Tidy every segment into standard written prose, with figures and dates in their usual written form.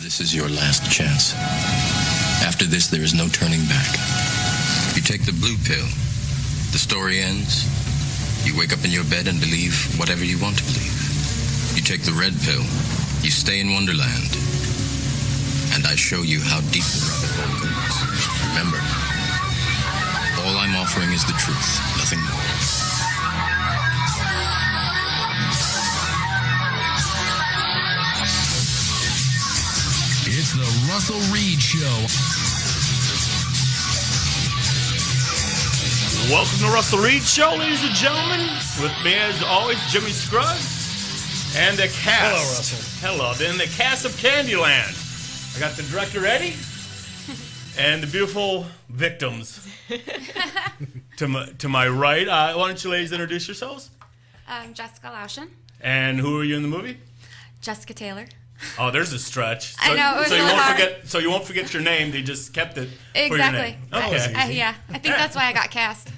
This is your last chance. After this, there is no turning back. You take the blue pill, the story ends. You wake up in your bed and believe whatever you want to believe. You take the red pill, you stay in Wonderland. And I show you how deep the rabbit hole goes. Remember, all I'm offering is the truth, nothing more. It's the Russell Reed Show. Welcome to Russell Reed Show, ladies and gentlemen. With me, as always, Jimmy Scruggs and the cast. Hello, Russell. Hello. Then the cast of Candyland. I got the director, Eddie, and the beautiful victims to my right. Why don't you ladies introduce yourselves? Jessica Lauschen. And who are you in the movie? Jessica Taylor. Oh, the's a stretch. I know, it was really hard. So you won't forget your name. They just kept it for your Exactly. name. Okay. Yeah, I think that's why I got cast.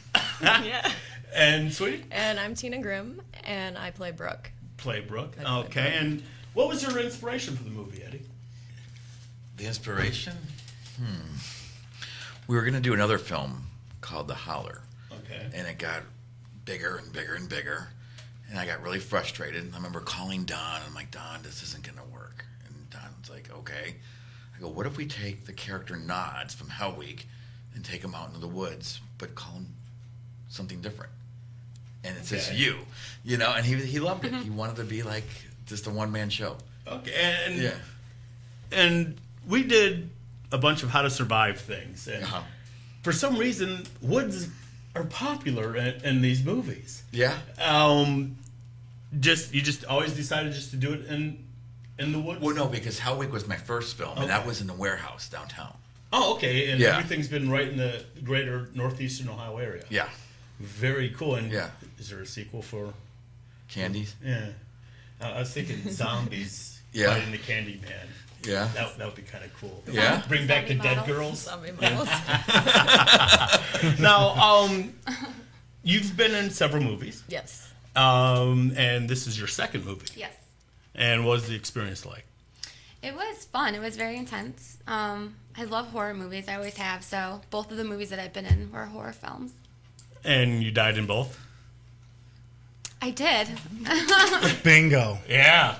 Yeah. And Sweetie? And I'm Tina Grimm, and I play Brooke. Play Brooke. I play Okay. Brooke. And what was your inspiration for the movie, Eddie? The inspiration? We were going to do another film called The Holler. Okay. And it got bigger and bigger and bigger. And I got really frustrated. I remember calling Don. I'm like, Don, this isn't going to work. And Don's like, okay. I go, what if we take the character Nods from Hell Week and take him out into the woods, but call him something different? And it's just you know, and he loved it. He wanted to be like just a one-man show. Okay. And we did a bunch of How to Survive things. And for some reason, woods are popular in these movies. Yeah. You just always decided just to do it in the woods? Well, no, because Hell Week was my first film, and that was in the warehouse downtown. Oh, okay. And Yeah. everything's been right in the greater northeastern Ohio area. Yeah. Very cool. And Yeah. is there a sequel for? Candies? Yeah. I was thinking zombies Yeah. fighting the Candyman. Yeah. That would be kind of cool. Yeah. Bring back the Zombie dead models. girls. Zombie models. Now, you've been in several movies. Yes. And this is your second movie. Yes. And what was the experience like? It was fun. It was very intense. I love horror movies. I always have. So both of the movies that I've been in were horror films. And you died in both? I did. Bingo. Yeah.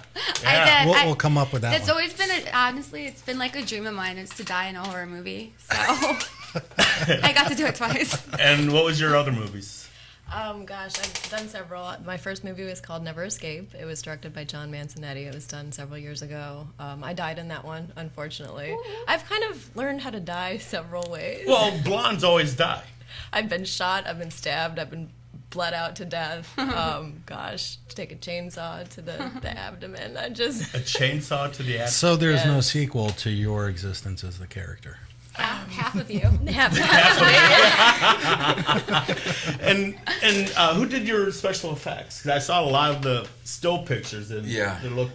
I did. We'll come up with that It's one. always been, honestly, it's been like a dream of mine is to die in a horror movie. So I got to do it twice. And what was your other movies? Gosh, I've done several. My first movie was called Never Escape. It was directed by John Mansonetti. It was done several years ago. I died in that one, unfortunately. I've kind of learned how to die several ways. Well, blondes always die. I've been shot, I've been stabbed, I've been bled out to death. Gosh, to take a chainsaw to the abdomen. A chainsaw to the abdomen. So there's no Yes. sequel to your existence as the character. Half of you. And who did your special effects? 'Cause I saw a lot of the still pictures and Yeah. they look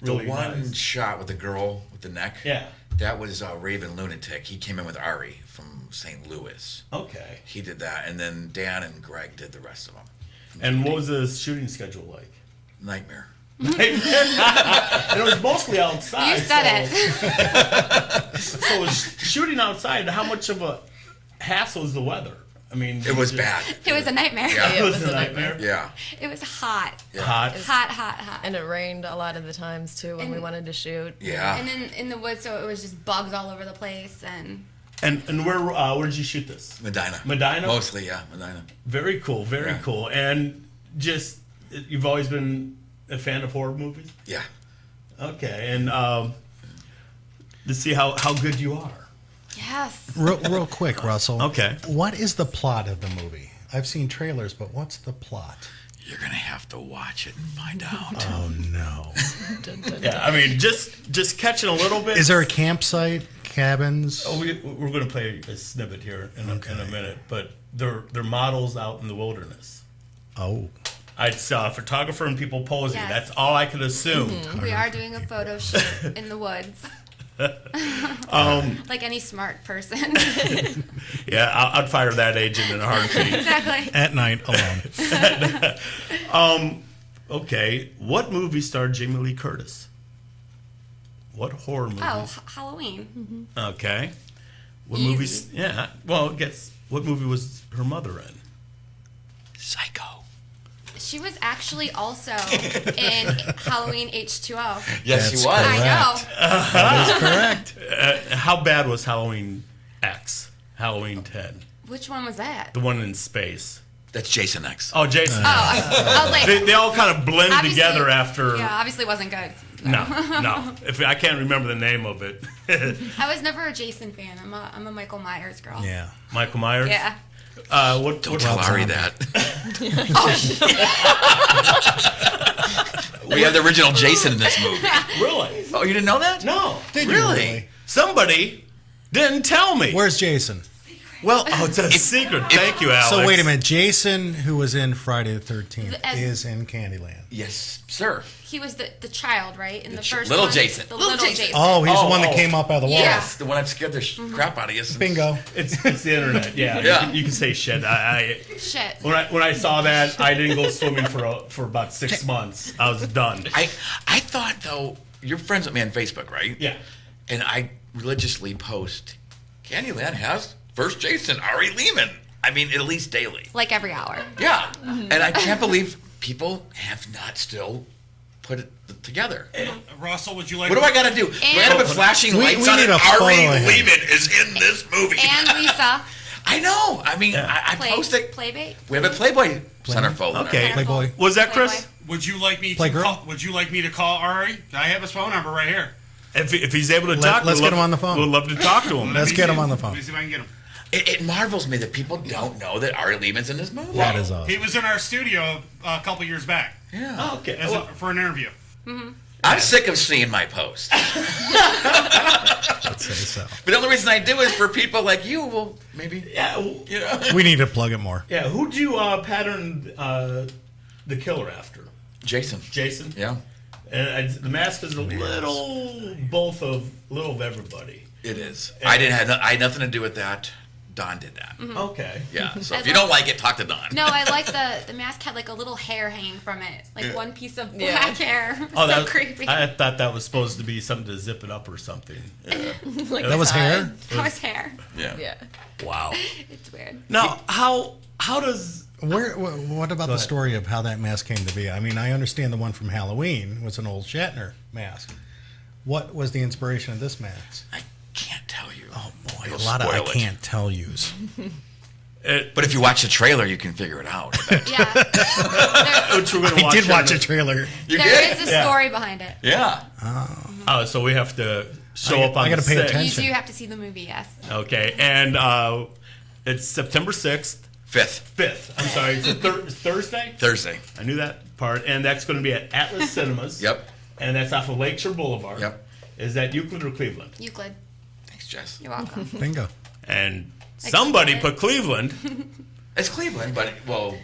really The one nice. shot with the girl with the neck, Yeah. that was Raven Lunatic. He came in with Ari from St. Louis. Okay. He did that, and then Dan and Greg did the rest of them. And what was the shooting schedule like? Nightmare. And it was mostly outside. You said it. So it was shooting outside. How much of a hassle is the weather? I mean, It was bad. It was a nightmare. Yeah. It was a nightmare. Yeah. It was hot. Yeah. Hot. Hot. And it rained a lot of the times, too, when we And- wanted to shoot. Yeah. And then in the woods, so it was just bugs all over the place. And And where did you shoot this? Medina. Medina? Mostly, yeah, Medina. Very cool. Very Yeah. cool. And just you've always been a fan of horror movies. Yeah. Okay. And to see how good you are. yes. Real quick, Russell. Okay. What is the plot of the movie? I've seen trailers, but what's the plot? You're going to have to watch it and find out. Oh, no. Yeah. I mean, just catching a little bit. Is there a campsite, cabins? Oh, we're going to play a snippet here in a minute, but they're models out in the wilderness. Oh. I saw a photographer and people posing. Yes. That's all I could assume. We are doing a photo shoot in the woods. Like any smart person. Yeah, I'd fire that agent in a heartbeat. Exactly. At night, alone. Okay, what movie starred Jamie Lee Curtis? What horror movies? Oh, Halloween. Okay. What Easy. movies? Yeah. Well, what movie was her mother in? Psycho. She was actually also in Halloween H2O. Yes, That's she was. I know. That is correct. How bad was Halloween X? Halloween 10? Which one was that? The one in space. That's Jason X. Oh, Jason. Oh, I was like, They all kind of blend obviously- together after. Yeah, obviously wasn't good. No. If I can't remember the name of it. I was never a Jason fan. I'm a Michael Myers girl. Yeah. Michael Myers. Yeah. What? Don't tell Ari that. We have the original Jason in this movie. Really? Oh, you didn't know that? No. Did you Really? Somebody didn't tell me. Where's Jason? Well, Oh, it's a secret. Thank you, Alex. So wait a minute. Jason, who was in Friday the 13th, As- is in Candyland. Yes, sir. He was the child, right? In the first little one? Jason. The Little little Jason. Jason. Oh, he's the one that oh. came up out of the wall. Yeah. Yes, the one that scared the crap out of you. Bingo. It's the internet. Yeah. Yeah. You can say shit. Shit. When I saw that, I didn't go swimming for about 6 months. I was done. I thought, though, you're friends with me on Facebook, right? Yeah. And I religiously post, Candyland has first Jason, Ari Lehman. I mean, at least daily. Like every hour. Yeah. And I can't believe people have not still put it together. Russell, would you like? What do I got to do? Do I got to put flashing We- lights we on need it? a photo Ari of him. Lehman is in this movie. And Lisa. I know. I mean, I post it. Playbait. We have a Playboy centerfold. in our- Okay. Playboy. Was that Chris? Would you like me Play to girl? call? Would you like me to call Ari? I have his phone number right here. If he's able to talk, let's we'd get love- him on the phone. We'd love to talk to him. Let's Let me get see- him on the phone. Let me see if I can get him. It marvels me that people don't know that Ari Lehman's in this movie. That is awesome. He was in our studio a couple years back Yeah. Oh, okay. as Well, for an interview. I'm sick of seeing my posts. Let's say so. But the only reason I do is for people like you. Well, maybe. yeah. You know. We need to plug it more. Yeah. Who'd you pattern the killer after? Jason. Jason. Yeah. And the mask is a little of everybody. It is. I had nothing to do with that. Don did that. Okay. Yeah. So As if you don't like it, talk to Don. No, I like the mask had like a little hair hanging from it. Like one piece of black Yeah. hair. Oh, so that, creepy. I thought that was supposed to be something to zip it up or something. That was hair? That was hair. Yeah. Yeah. Wow. It's weird. Now, how does What about the ahead. story of how that mask came to be? I mean, I understand the one from Halloween was an old Shatner mask. What was the inspiration of this mask? I can't tell you. Oh boy, It'll a lot of I spoil it. can't tell yous. But if you watch the trailer, you can figure it out. I bet. Yeah. There, which we're gonna I watch did watch in a trailer. You there did? is a Yeah. story behind it. Yeah. Oh, so we have to show up on I gotta the pay 6th. attention. You do have to see the movie, yes. Okay, and it's September 6th, 5th. I'm sorry, it's a Thursday? Thursday. I knew that part. And that's going to be at Atlas Cinemas. Yep. And that's off of Lakeshore Boulevard. Yep. Is that Euclid or Cleveland? Euclid. Thanks, Jess. You're welcome. Bingo. And somebody put Cleveland. It's Cleveland, but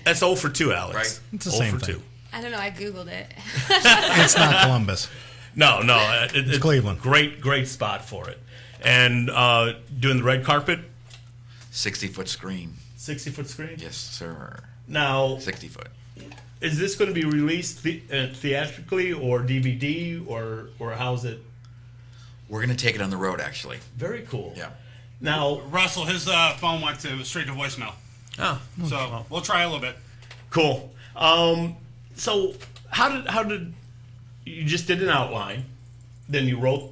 That's 0 for 2, Alex. Right. It's the 0 same for thing. 2. I don't know. I Googled it. It's not Columbus. No, it's Cleveland. Great spot for it. And doing the red carpet, 60-foot screen. 60-foot screen. Yes, sir. Now, 60 foot. is this going to be released theatrically or DVD or how's it? We're gonna take it on the road, actually. Very cool. Yeah. Now, Russell, his phone went straight to voicemail. oh, So we'll try a little bit. cool. So how did you just did an outline, then you wrote?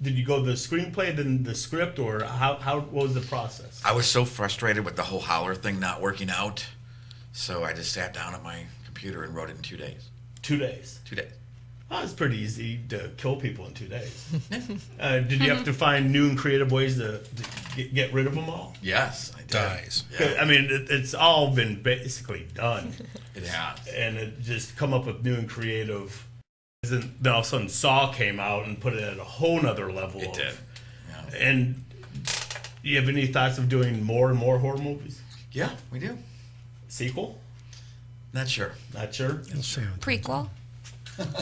Did you go the screenplay, then the script, or how what was the process? I was so frustrated with the whole howler thing not working out, so I just sat down at my computer and wrote it in 2 days. 2 days. 2 days. Oh, it's pretty easy to kill people in 2 days. Did you have to find new and creative ways to get rid of them all? Yes, I did. Dies. Yeah, I mean, it's all been basically done, it has. and it just come up with new and creative. Then all of a sudden, Saw came out and put it at a whole nother level. It did. Yeah. And you have any thoughts of doing more and more horror movies? Yeah, we do. Sequel? Not sure. Not sure. We'll see. Prequel.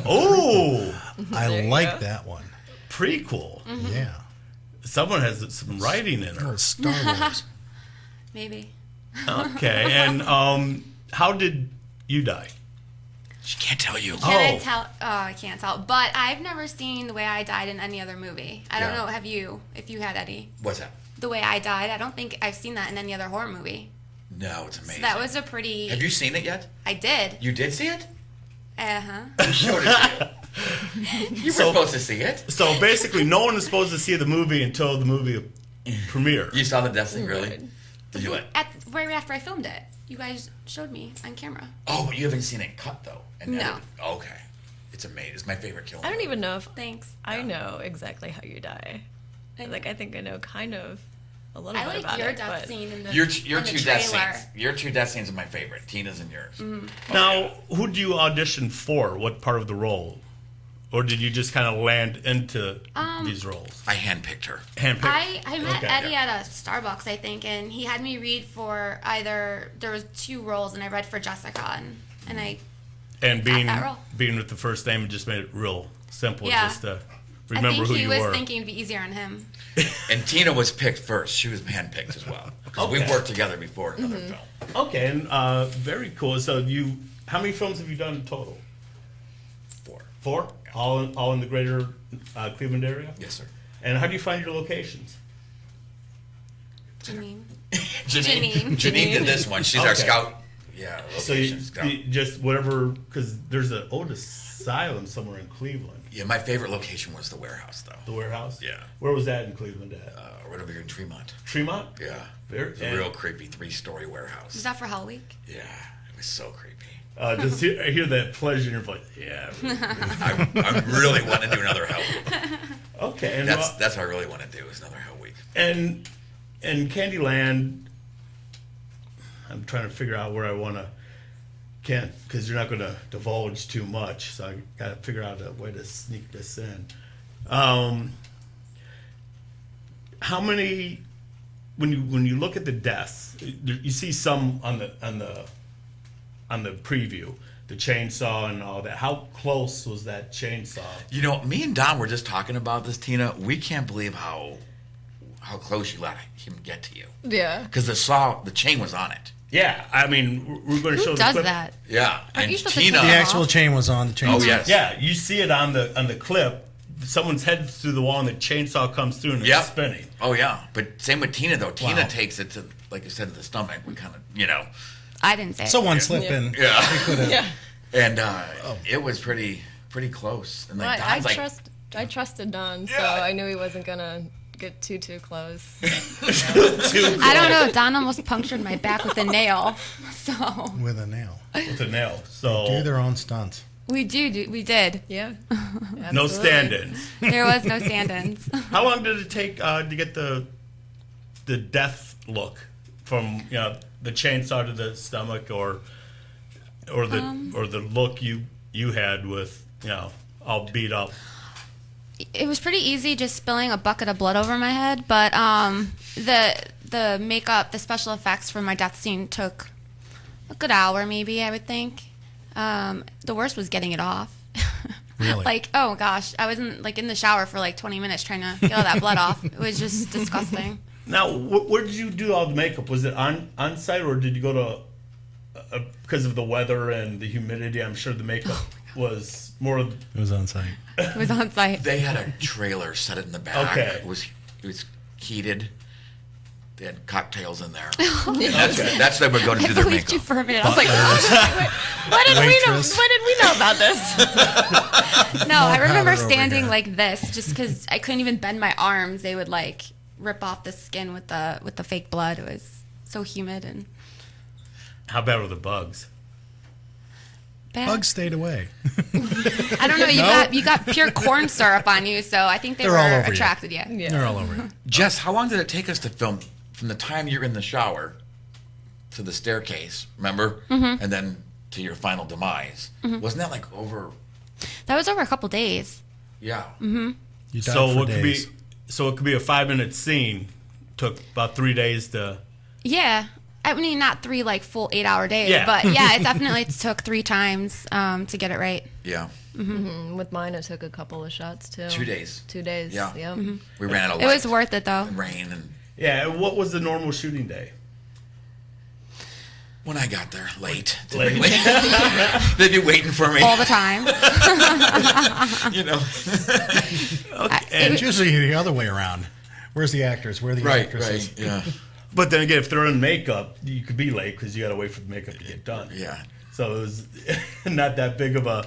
Oh, I There you like go. that one. prequel. Yeah. Someone has some writing in Or her. Star Wars. Maybe. Okay, and how did you die? She can't tell you. Can I tell? Oh, I can't tell. But I've never seen The Way I Died in any other movie. I don't Yeah. know. Have you? If you had, Eddie? What's that? The Way I Died. I don't think I've seen that in any other horror movie. No, it's amazing. So that was a pretty. Have you seen it yet? I did. You did see it? Uh-huh. Showed it to you. You were supposed to see it. So basically, no one is supposed to see the movie until the movie premiere. You saw the death scene, really? Did you? Right after I filmed it. You guys showed me on camera. Oh, but you haven't seen it cut though. And No. edited. Okay. It's amazing. It's my favorite kill. I don't even know if Thanks. I know exactly how you die. Like, I think I know kind of a little I bit like about your it, death but scene in the Your on two the death trailer. scenes. Your two death scenes are my favorite. Tina's and yours. Now, who did you audition for? What part of the role? Or did you just kind of land into these roles? I handpicked her. Handpicked? I met Okay. Eddie at a Starbucks, I think, and he had me read for there was 2 roles, and I read for Jessica, and I And that role. being with the first name, it just made it real simple Yeah. just to I remember think who he you was were. thinking it'd be easier on him. And Tina was picked first. She was handpicked as well. Because we Okay. worked together before in another film. Okay, and very cool. So how many films have you done in total? 4. 4? All in the greater Cleveland area? Yes, sir. And how do you find your locations? Janine. Janine Janine. did this one. She's our Okay. scout. Yeah, So you location scout. just whatever, because there's an old asylum somewhere in Cleveland. Yeah, my favorite location was the warehouse, though. The warehouse? Yeah. Where was that in Cleveland at? Right over here in Tremont. Tremont? Yeah. Very- It's a real creepy 3-story warehouse. Was that for Hell Week? Yeah, it was so creepy. Just hear that pleasure in your voice. Yeah. I really want to do another Hell Week. Okay. And That's what I really want to do is another Hell Week. and Candyland, I'm trying to figure out where I want to. Can't, because you're not going to divulge too much, so I got to figure out a way to sneak this in. How many? When you look at the deaths, you see some on the preview, the chainsaw and all that. How close was that chainsaw? You know, me and Don were just talking about this, Tina. We can't believe how close you let him get to you. yeah. Because the chain was on it. Yeah, I mean, we're going to show Who the does clip. that? Yeah. Aren't you And supposed to Tina. take The it actual chain was on the chain. Oh, yes. Yeah, you see it on the clip. Someone's head through the wall, and the chainsaw comes through, and Yep. it's spinning. Oh, yeah. But same with Tina, though. Tina Wow. takes it to, like you said, to the stomach. We kind of, I didn't say it. So one slip in. Yeah. He could have. Yeah. And it was pretty close. And like, I Don's like, I trusted Don, so Yeah. I knew he wasn't gonna get too close. I don't know. Don almost punctured my back with a nail. So With a nail. With a nail. So Do their own stunts. we did. Yeah. no Absolutely. stand-ins. There was no stand-ins. How long did it take to get the death look from the chainsaw to the stomach, or the look you had with all beat up? It was pretty easy, just spilling a bucket of blood over my head. But the makeup, the special effects for my death scene took a good hour, maybe, I would think. The worst was getting it off. Really? Like, oh gosh, I was in the shower for like 20 minutes trying to get all that blood off. It was just disgusting. Now, where did you do all the makeup? Was it on site, or did you go to because of the weather and the humidity? I'm sure the makeup was more. It was on site. It was on site. they had a trailer set it in the back. Okay. It was heated. They had cocktails in there. That's why we're going to I do their believed you makeup. for a minute. I was like, When did Waitress. we know about this? no, I remember powder over standing here. like this just because I couldn't even bend my arms. They would like rip off the skin with the fake blood. It was so humid and How bad were the bugs? bad. Bugs stayed away. I don't know. You got pure corn syrup on you, so I think they They're all were over you. attracted. Yeah. They're all over you. Jess, how long did it take us to film from the time you're in the shower to the staircase, remember? Mm-hmm. And then to your final demise? Wasn't that like over? That was over a couple days. Yeah. You died So for what could be? days. So it could be a 5-minute scene. Took about 3 days to. Yeah. I mean, not 3 like full 8-hour days, Yeah. but yeah, it definitely took 3 times to get it right. Yeah. With mine, it took a couple of shots too. 2 days. 2 days. Yeah. Yep. We ran out of It light. was worth it though. And rain and Yeah. What was the normal shooting day? When I got there, late. Late. They'd be waiting for me. All the time. You know. And it's usually the other way around. Where's the actors? Where are the actresses? Right. Yeah. But then again, if they're in makeup, you could be late because you got to wait for the makeup to get done. Yeah. So it was not that big of a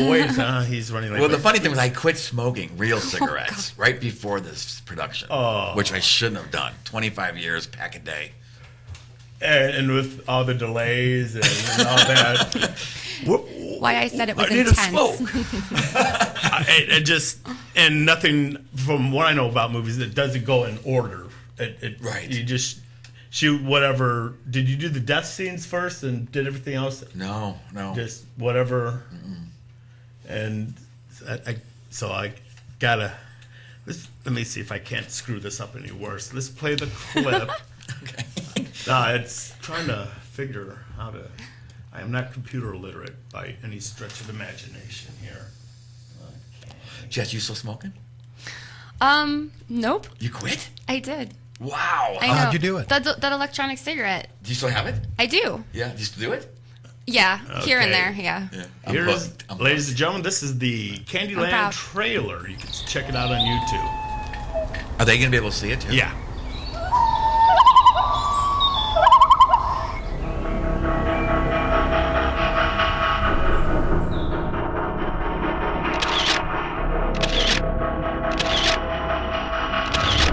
wait. He's running late. Well, the funny thing was I quit smoking real cigarettes right before this production, which I shouldn't have done. 25 years, pack a day. And with all the delays and all that. Why I said it was I need intense. a smoke. It just, and nothing from what I know about movies, it doesn't go in order. Right. You just shoot whatever. Did you do the death scenes first and did everything else? No. Just whatever. And so I gotta. Let me see if I can't screw this up any worse. Let's play the clip. Okay. It's trying to figure how to. I am not computer literate by any stretch of imagination here. Okay. Jess, you still smoking? Nope. You quit? I did. Wow. I know. How'd you do it? That electronic cigarette. Do you still have it? I do. Yeah. Do you still do it? Yeah, here and Okay. there, yeah. Yeah. Here's, ladies and gentlemen, this is the I'm Candyland proud. trailer. You can check it out on YouTube. Are they going to be able to see it, Jess? Yeah.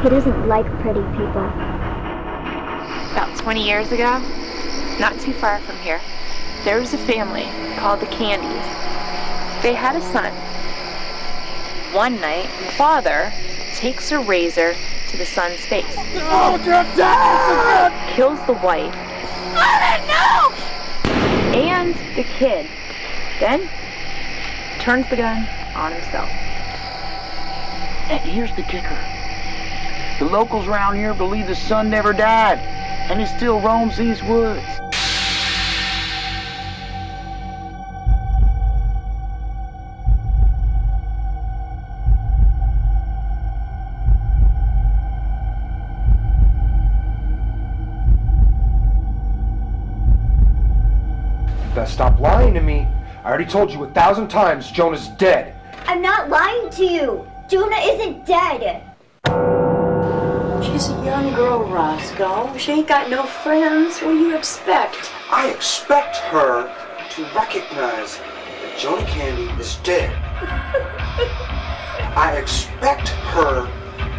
It isn't like pretty people. About 20 years ago, not too far from here, there was a family called the Candys. They had a son. One night, the father takes a razor to the son's face. Oh, you're dead! Kills the wife. No! And the kid. Then turns the gun on himself. And here's the kicker. The locals around here believe the son never died, and he still roams these woods. Stop lying to me. I already told you 1,000 times Jonah's dead. I'm not lying to you. Jonah isn't dead. She's a young girl, Roscoe. She ain't got no friends. What do you expect? I expect her to recognize that Jonah Candy is dead. I expect her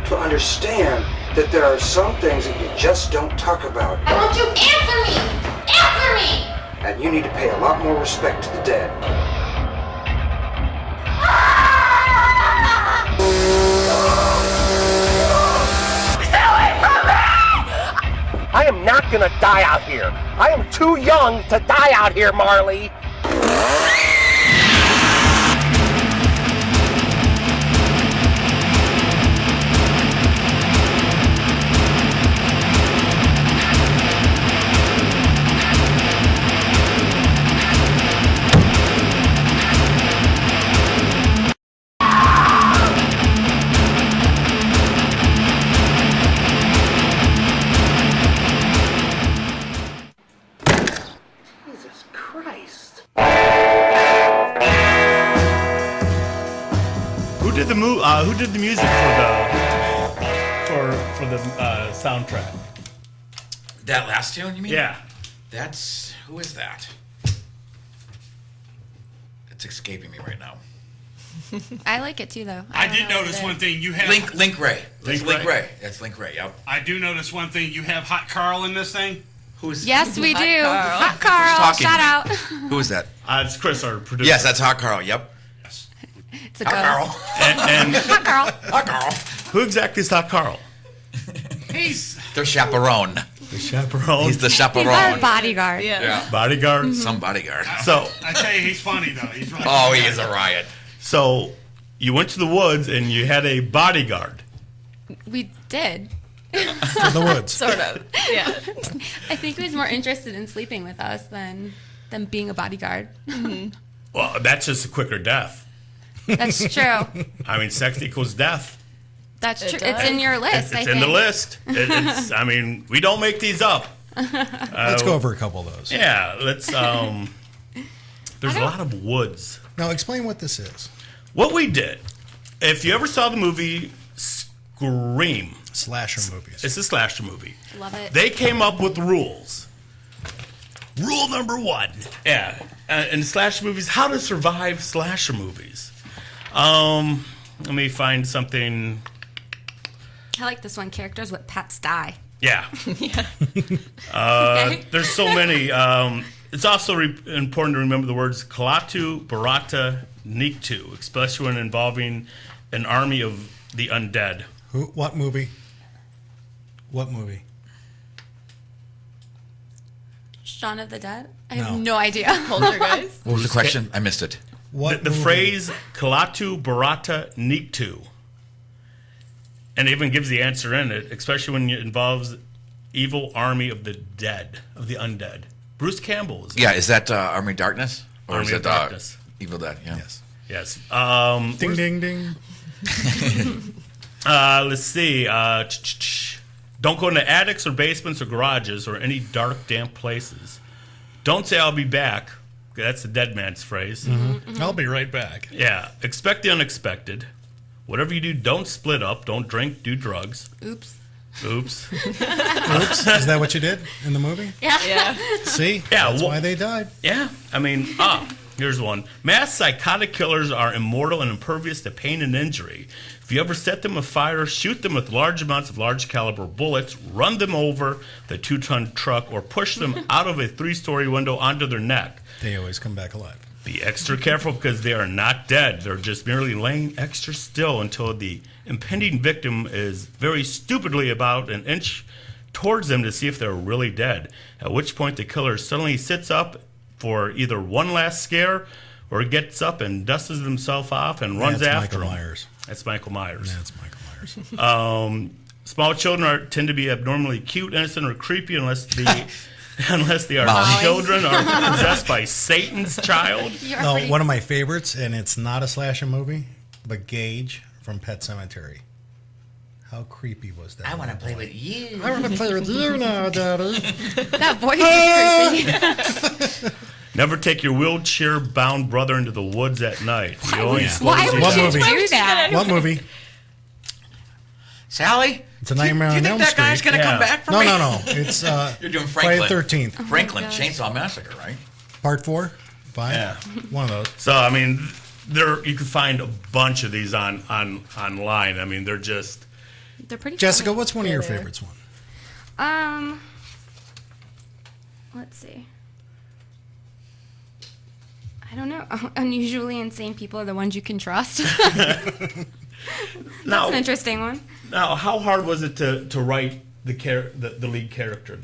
to understand that there are some things that you just don't talk about. I want you to answer me! Answer me! And you need to pay a lot more respect to the dead. Stay away from me! I am not gonna die out here. I am too young to die out here, Marley. Jesus Christ. Who did the music for the soundtrack? That last tune, you mean? Yeah. Who is that? It's escaping me right now. I like it too, though. I don't did know what notice it one is. thing. You have Link Ray. That's Link Link Ray. Ray. That's Link Ray, yep. I do notice one thing. You have Hot Carl in this thing. Who's Yes, we Hot do. Carl. Hot Carl, talking? shout out. Who is that? It's Chris, our producer. Yes, that's Hot Carl, yep. It's a Hot ghost. Carl. And Hot Carl. Hot Carl. who exactly is Hot Carl? He's Their chaperone. The chaperone. He's the He's chaperone. a bodyguard. Yeah. bodyguard. Some bodyguard. So, I tell you, he's funny though. He's really Oh, funny. he is a riot. so you went to the woods and you had a bodyguard. We did. To the woods. Sort of. Yeah. I think he was more interested in sleeping with us than being a bodyguard. Well, that's just a quicker death. That's true. I mean, sex equals death. That's It true. does. It's in your list. It's I in think. the list. It's. I mean, we don't make these up. Let's go over a couple of those. Yeah, let's. There's a lot of woods. Now, explain what this is. What we did, if you ever saw the movie Scream. Slasher movies. It's a slasher movie. Love it. They came up with rules. Rule number 1. Yeah. In slasher movies, how to survive slasher movies. Let me find something. I like this one. Characters with pets die. Yeah. Okay. There's so many. It's also important to remember the words Kalatu, Barata, Niktu, especially when involving an army of the undead. What movie? What movie? Shaun of the Dead? I have No. no idea. Poltergeist. What was the question? I missed it. What The movie? phrase Kalatu, Barata, Niktu. And it even gives the answer in it, especially when it involves evil army of the dead, of the undead. Bruce Campbell is Yeah, is that Army of Darkness? Or Army is of it Darkness. Evil Dead? Yeah. Yes. Yes. Ding, ding, ding. Let's see. Don't go into attics or basements or garages or any dark, damp places. Don't say I'll be back. That's the dead man's phrase. I'll be right back. Yeah. Expect the unexpected. Whatever you do, don't split up. Don't drink. Do drugs. Oops. Oops. Oops. Is that what you did in the movie? Yeah. See? Yeah, That's why they died. Yeah. I mean, here's one. Mass psychotic killers are immortal and impervious to pain and injury. If you ever set them afire, shoot them with large amounts of large caliber bullets, run them over the 2-ton truck, or push them out of a 3-story window onto their neck. They always come back alive. Be extra careful because they are not dead. They're just merely laying extra still until the impending victim is very stupidly about an inch towards them to see if they're really dead, at which point the killer suddenly sits up for either one last scare or gets up and dusts himself off and runs That's after Michael him. Myers. That's Michael Myers. That's Michael Myers. Small children tend to be abnormally cute, innocent, or creepy unless they are Molly. children or possessed by Satan's child. No, one of my favorites, and it's not a slasher movie, but Gage from Pet Sematary. How creepy was that? I want to play with you. I want to play with you now, Daddy. That voice is creepy. Never take your wheelchair-bound brother into the woods at night. He always Why slows would you What you down. movie? do that? What movie? Sally? It's a Nightmare Do you on think Elm that guy's Street. going to Yeah. come back for No, me? no. It's You're doing Friday Franklin. the 13th. Franklin Chainsaw Massacre, right? Part 4? 5? Yeah. One of those. So, I mean, you can find a bunch of these online. I mean, they're just... They're pretty Jessica, funny. what's one of your Yeah, they are. favorites? One. Let's see. I don't know. Unusually insane people are the ones you can trust. That's Now, an interesting one. now, how hard was it to write the lead character,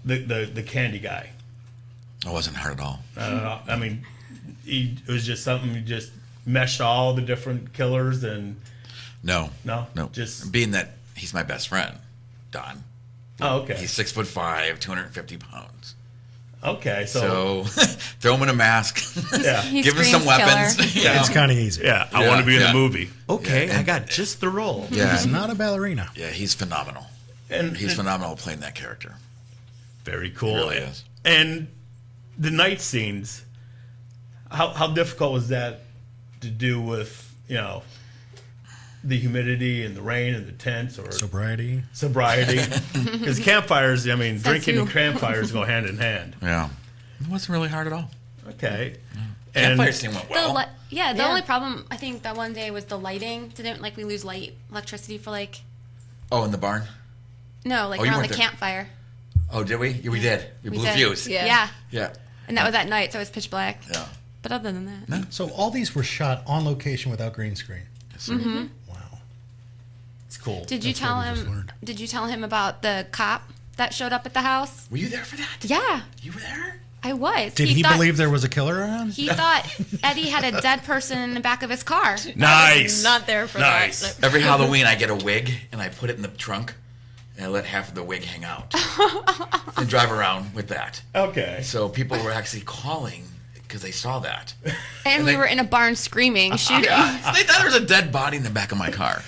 the candy guy? It wasn't hard at all. I mean, it was just something you just meshed all the different killers and No. no, Just being that he's my best friend, Don. Oh, okay. He's 6'5", 250 pounds. Okay, So throw him in a mask. Yeah. He Give him some screams weapons. killer. you know? It's kind of easy. yeah, I Yeah, want to be in yeah. the movie. Okay, Yeah. I got just the role. Yeah. He's not a ballerina. Yeah, he's phenomenal. And He's phenomenal playing that character. very cool. He really is. And the night scenes, how difficult was that to do with, the humidity and the rain and the tents or Sobriety. sobriety? Because campfires, I mean, drinking and too. campfires go hand in hand. Yeah. It wasn't really hard at all. Okay. Campfire scene went well. The only problem I think that one day was the lighting. Didn't we lose electricity for Oh, in the barn? no, you around weren't the there. campfire. Oh, did we? Yeah, we did. We blew did. fuse. Yeah. Yeah. And that was at night, so it was pitch black. Yeah. But other than that, So all these were shot on location without green screen. Wow. It's cool. did you That's tell what we just him? learned. Did you tell him about the cop that showed up at the house? Were you there for that? Yeah, You were there? I was. Did he thought, believe there was a killer around? He thought Eddie had a dead person in the back of his car. Nice. Not there for Nice. that. Every Halloween, I get a wig and I put it in the trunk and I let half of the wig hang out and drive around with that. Okay. So people were actually calling because they saw that. And we they- were in a barn screaming, shooting. Yeah. They thought there was a dead body in the back of my car.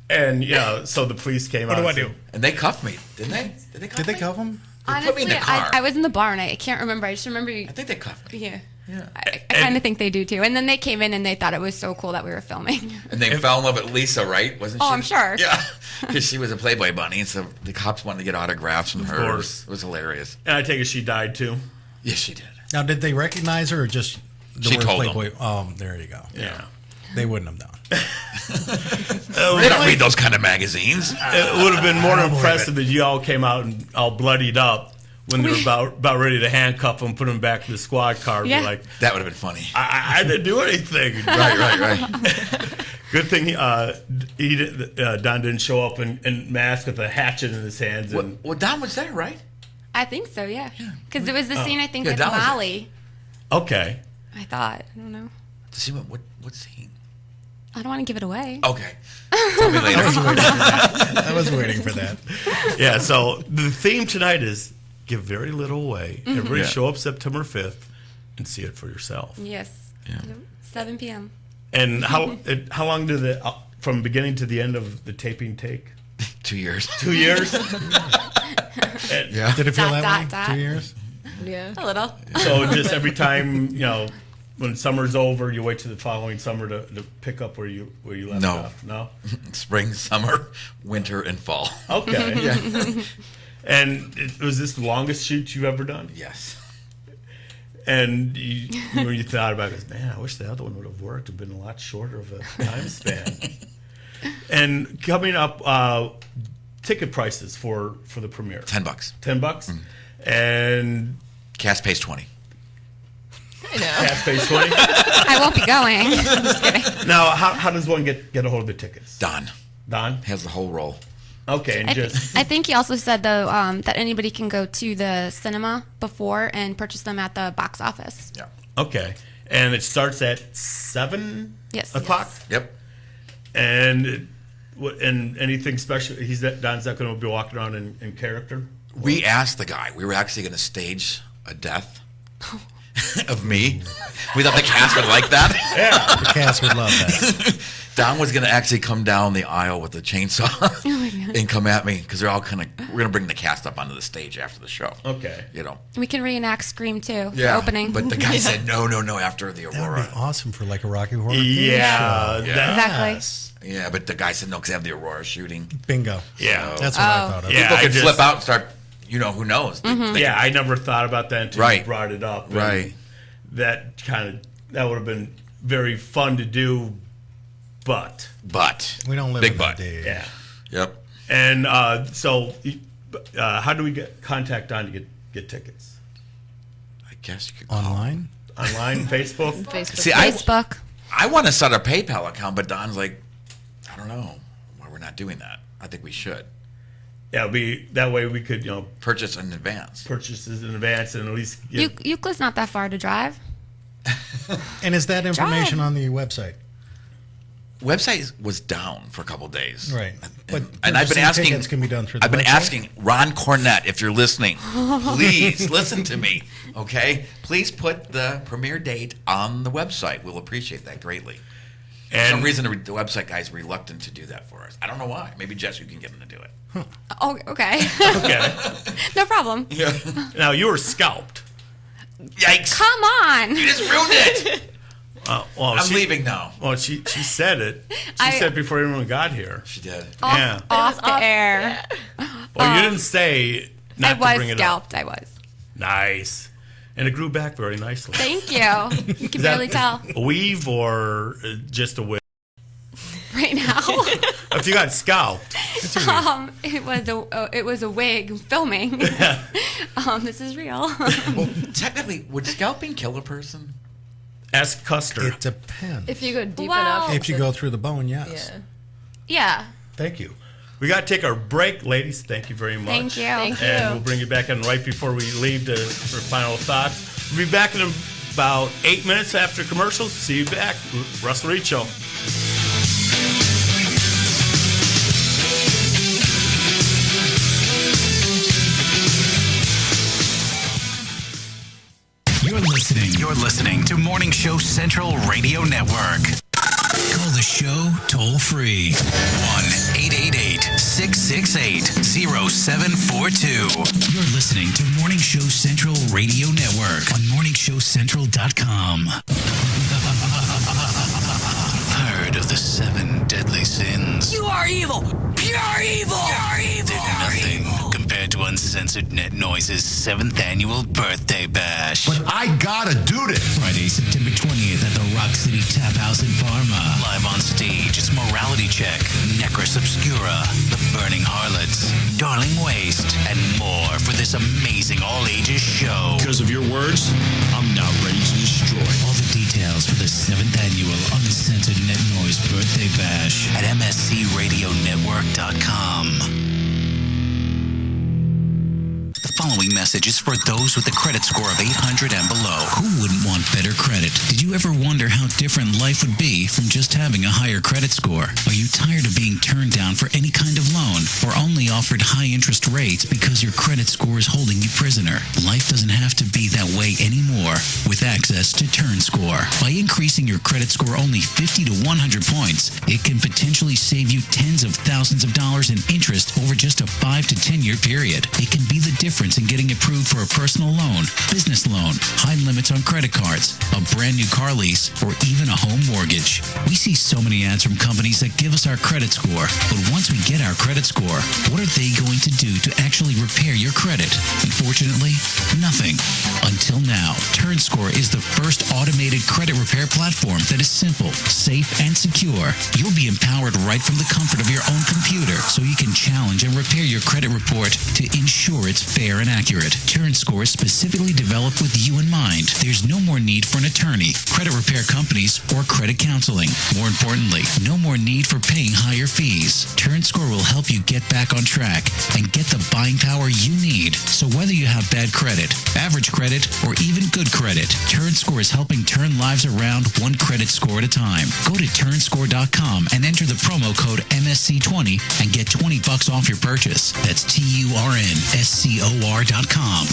And And so the police came out. What do I do? And they cuffed me, didn't they? Did they cuff him? They put me in Honestly, the car. I was in the bar and I can't remember. I just remember. I think they cuffed me. Yeah. Yeah. I kind of think they do too. And then they came in and they thought it was so cool that we were filming. And they fell in love with Lisa, right? Wasn't she? Oh, I'm sure. Yeah. Because she was a Playboy bunny, so the cops wanted to get autographs from her. Of course. It was hilarious. And I take it she died too. Yes, she did. Now, did they recognize her or just the She word told Playboy? There you go. Yeah. They wouldn't have done. They don't read those kind of magazines. It would have been more impressive if you all came out and all bloodied up when they were about ready to handcuff him, put him back in the squad car. Yeah. Be like, That would have been funny. I didn't do anything. Right. Good thing Don didn't show up in mask with a hatchet in his hands. And Well, Don was there, right? I think so, yeah. Because it was the scene, I think, Yeah, with that was it. Molly. Okay. I thought. I don't know. To see what scene? I don't want to give it away. Okay. Tell me later. I was waiting for that. Yeah, so the theme tonight is give very little away. Everybody Yeah. show up September 5th and see it for yourself. Yes. Yeah. 7 p.m. And how long did the from beginning to the end of the taping take? 2 years. 2 years? Yeah. Did it feel Dot, that dot, way? dot. 2 years? Yeah. A little. So just every time, when summer's over, you wait till the following summer to pick up where you left No. off. No? Spring, summer, winter, and fall. Okay. Yeah. And was this the longest shoot you've ever done? Yes. And when you thought about it, man, I wish the other one would have worked. It'd been a lot shorter of a time span. And coming up, ticket prices for the premiere. $10. $10? And Cast pays 20. I know. half pays 20. I won't be going. I'm just kidding. Now, how does one get a hold of the tickets? Don Don? has the whole roll. Okay, and I think he also said, though, that anybody can go to the cinema before and purchase them at the box office. Yeah. okay. And it starts at 7 Yes. o'clock? Yep. And anything special? Don's not going to be walking around in character? We asked the guy. We were actually going to stage a death of me. We thought the cast would like that. Yeah. The cast would love that. Don was going to actually come down the aisle with a chainsaw and come at me because we're going to bring the cast up onto the stage after the show. Okay. We can reenact Scream, too, the opening. But the guy said, no, after the That would Aurora. be awesome for like a Rocky Horror Yeah. Picture Show. Exactly. Yes. Yeah, but the guy said, no, because they have the Aurora shooting. Bingo. Yeah. That's what I thought of. Yeah. People I could just- flip out and start, who knows? Yeah, I never thought about that until you Right. brought it up. And Right. that would have been very fun to do, but We don't live Big in butt. that day. yeah. Yep. And so, how do we contact Don to get tickets? I guess you could call. Online? Online, Facebook? Facebook. See, Facebook. I want to start a PayPal account, but Don's like, I don't know why we're not doing that. I think we should. Yeah, that way we could Purchase in advance. purchases in advance and at least Euclid's not that far to drive. And is that information on the website? Website was down for a couple of days. Right. But And I've been purchasing asking. tickets can be done through the I've been website? asking Ron Cornett, if you're listening, please listen to me. Okay, please put the premiere date on the website. We'll appreciate that greatly. For some And- reason, the website guy's reluctant to do that for us. I don't know why. Maybe Jess, you can get him to do it. Oh, okay. Okay. No problem. Yeah. Now you were scalped. Yikes! Come on. You just ruined it. Well, I'm leaving now. Well, she said it. She I- said before everyone got here. She did. Yeah. Off the air. Well, you didn't say not I to was bring it scalped. up. I was. Nice. And it grew back very nicely. Thank you. You can Is that barely tell a weave or just a wig? right now. If you got scalped, It was a wig filming. This is real. Well, technically, would scalping kill a person? ask Custer. It depends. If you go deep Well- enough. If you go through the bone, yes. Yeah. Yeah. Thank you. We got to take our break, ladies. Thank you very much. Thank you. Thank you. And we'll bring you back in right before we leave for final thoughts. We'll be back in about 8 minutes after commercials. See you back. Russell Reed Show. You're listening to Morning Show Central Radio Network. Call the show toll free. 1-888 216-868-0742. You're listening to Morning Show Central Radio Network on morningshowcentral.com. Heard of the 7 deadly sins? You are evil! Pure evil! Pure evil! They're nothing compared to Uncensored Net Noise's 7th annual birthday bash. But I gotta do this. Friday, September 20th at the Rock City Tap House in Parma. Live on stage, it's Morality Check, Necros Obscura, The Burning Harlots, Darling Waste, and more for this amazing all-ages show. Because of your words, I'm now ready to destroy. All the details for the 7th annual Uncensored Net Noise birthday bash at mscradionetwork.com. The following message is for those with a credit score of 800 and below. Who wouldn't want better credit? Did you ever wonder how different life would be from just having a higher credit score? Are you tired of being turned down for any kind of loan or only offered high interest rates because your credit score is holding you prisoner? Life doesn't have to be that way anymore with access to Turnscor. By increasing your credit score only 50 to 100 points, it can potentially save you tens of thousands of dollars in interest over just a 5 to 10 year period. It can be the difference in getting approved for a personal loan, business loan, high limits on credit cards, a brand new car lease, or even a home mortgage. We see so many ads from companies that give us our credit score, but once we get our credit score, what are they going to do to actually repair your credit? Unfortunately, nothing. Until now, Turnscor is the first automated credit repair platform that is simple, safe, and secure. You'll be empowered right from the comfort of your own computer so you can challenge and repair your credit report to ensure it's fair and accurate. Turnscor is specifically developed with you in mind. There's no more need for an attorney, credit repair companies, or credit counseling. More importantly, no more need for paying higher fees. Turnscor will help you get back on track and get the buying power you need. So whether you have bad credit, average credit, or even good credit, Turnscor is helping turn lives around one credit score at a time. Go to turnscor.com and enter the promo code MSC20 and get $20 off your purchase. That's TURNSCOR.com.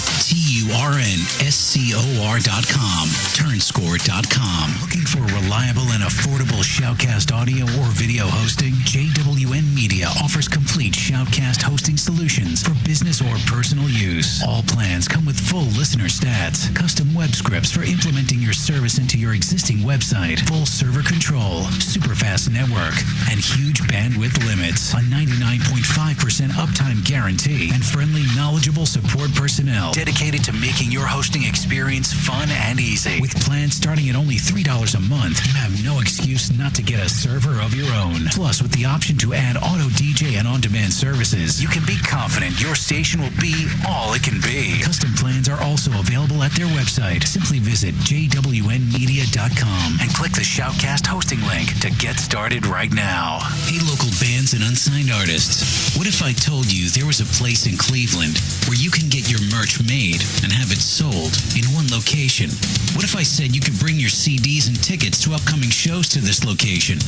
TURNSCOR.com. Turnscore.com. Looking for reliable and affordable Shoutcast audio or video hosting? JWN Media offers complete Shoutcast hosting solutions for business or personal use. All plans come with full listener stats, custom web scripts for implementing your service into your existing website, full server control, super fast network, and huge bandwidth limits, a 99.5% uptime guarantee, and friendly, knowledgeable support personnel dedicated to making your hosting experience fun and easy. With plans starting at only $3 a month, you have no excuse not to get a server of your own. Plus, with the option to add auto DJ and on-demand services, you can be confident your station will be all it can be. Custom plans are also available at their website. Simply visit jwnmedia.com and click the Shoutcast hosting link to get started right now. Hey, local bands and unsigned artists, what if I told you there was a place in Cleveland where you can get your merch made and have it sold in one location? What if I said you could bring your CDs and tickets to upcoming shows to this location?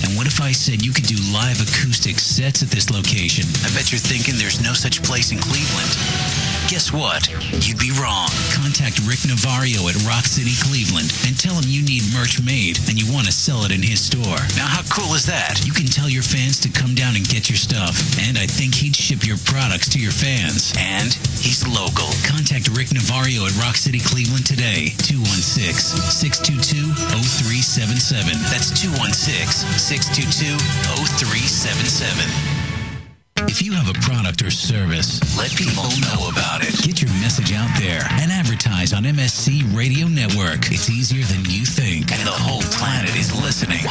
And what if I said you could do live acoustic sets at this location? I bet you're thinking there's no such place in Cleveland. Guess what? You'd be wrong. Contact Rick Navario at Rock City, Cleveland, and tell him you need merch made and you want to sell it in his store. Now, how cool is that? You can tell your fans to come down and get your stuff, and I think he'd ship your products to your fans. And he's local. Contact Rick Navario at Rock City, Cleveland today. 216-622-0377. That's 216-622-0377. If you have a product or service, let people know about it. Get your message out there and advertise on MSc Radio Network. It's easier than you think, and the whole planet is listening.